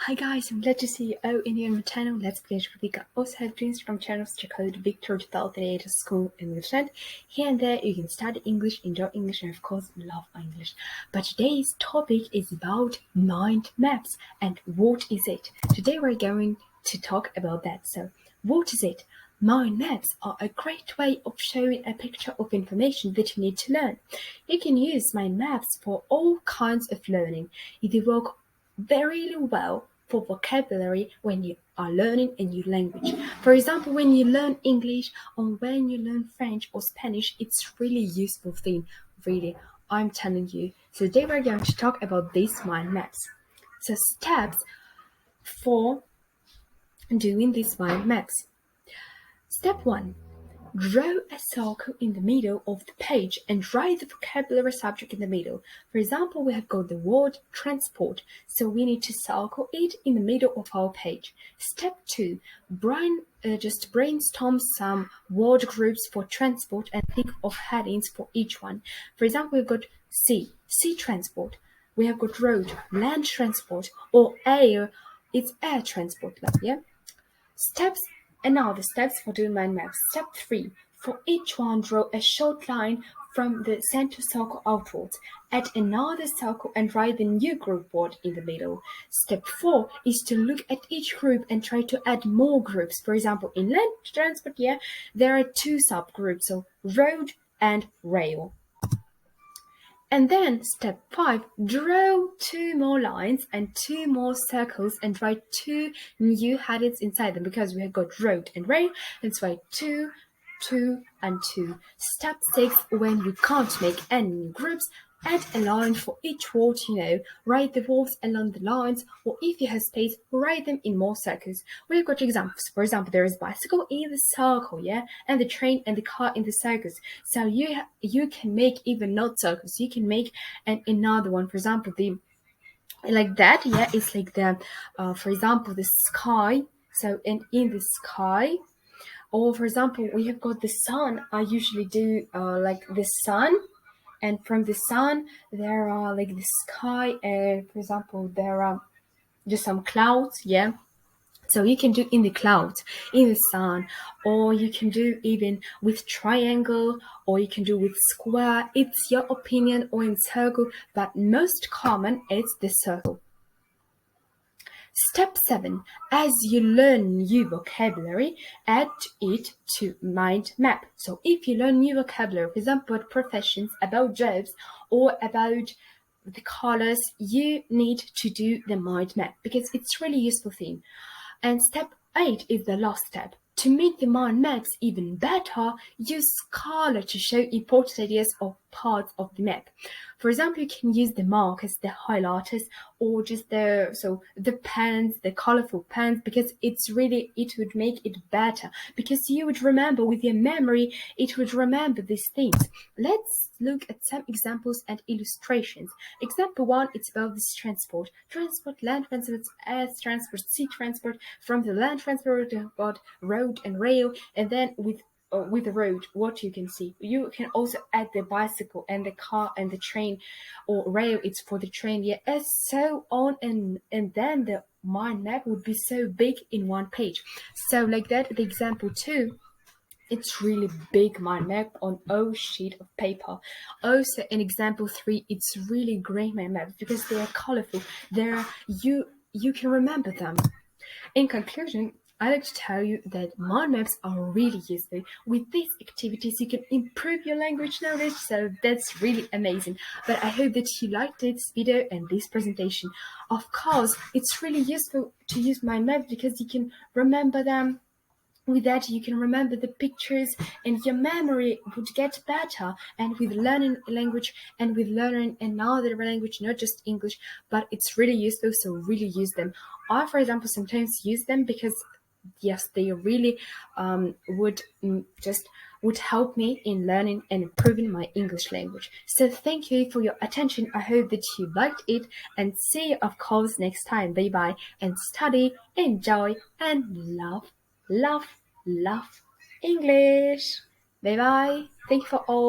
Hi guys, I'm glad to see you all in here on my channel. Let's play with Vika. Also have dreams from channels to code Victor 2008 School English. Here and there you can study English, enjoy English, and of course love English. But today's topic is about mind maps and what is it? Today we're going to talk about that. So what is it? Mind maps are a great way of showing a picture of information that you need to learn. You can use mind maps for all kinds of learning. They work very well for vocabulary when you are learning a new language. For example, when you learn English or when you learn French or Spanish, it's really useful thing, really, I'm telling you. So today we're going to talk about these mind maps. So steps for doing these mind maps. Step 1. Draw a circle in the middle of the page and write the vocabulary subject in the middle. For example, we have got the word transport, so we need to circle it in the middle of our page. Step 2. Just brainstorm some word groups for transport and think of headings for each one. For example, we've got sea transport. We have got road, land transport, or air, it's air transport, yeah? And now the steps for doing mind maps. Step 3. For each one, draw a short line from the center circle outwards. Add another circle and write the new group word in the middle. Step 4 is to look at each group and try to add more groups. For example, in land transport, there are 2 subgroups, so road and rail. And then step 5, draw 2 more lines and 2 more circles and write 2 new headings inside them because we have got road and rail. Let's write 2, 2, and 2. Step 6, when you can't make any new groups, add a line for each word, write the words along the lines, or if you have space, write them in more circles. We've got examples. For example, there is bicycle in the circle, and the train and the car in the circles. So you can make even not circles. You can make another one. For example, like that, it's like the, for example, the sky. So in the sky. Or for example, we have got the sun. I usually do like the sun. And from the sun, there are like the sky, and for example, there are just some clouds, So you can do in the clouds, in the sun, or you can do even with triangle, or you can do with square. It's your opinion, or in circle, but most common is the circle. Step 7. As you learn new vocabulary, add it to mind map. So if you learn new vocabulary, for example, about professions, about jobs, or about the colors, you need to do the mind map because it's really useful thing. And step 8 is the last step. To make the mind maps even better, use color to show important ideas or parts of the map. For example, you can use the markers, the highlighters, or just the pens, the colorful pens, because it would make it better. Because you would remember with your memory, it would remember these things. Let's look at some examples and illustrations. Example 1, it's about this transport. Transport, land transport, air transport, sea transport. From the land transport, you've got road and rail, and then with the road, what you can see. You can also add the bicycle and the car and the train, or rail, it's for the train, and so on, and then the mind map would be so big in one page. So like that, the example 2, it's really big mind map on a sheet of paper. Also in example 3, it's really great mind maps because they are colorful. You can remember them. In conclusion, I like to tell you that mind maps are really useful. With these activities, you can improve your language knowledge, so that's really amazing. But I hope that you liked this video and this presentation. Of course, it's really useful to use mind maps because you can remember them. With that, you can remember the pictures and your memory would get better. And with learning a language and with learning another language, not just English, but it's really useful, so really use them. I, for example, sometimes use them because, yes, they really would help me in learning and improving my English language. So thank you for your attention. I hope that you liked it, and see you, of course, next time. Bye-bye, and study, enjoy, and love English. Bye bye. Thank you for all.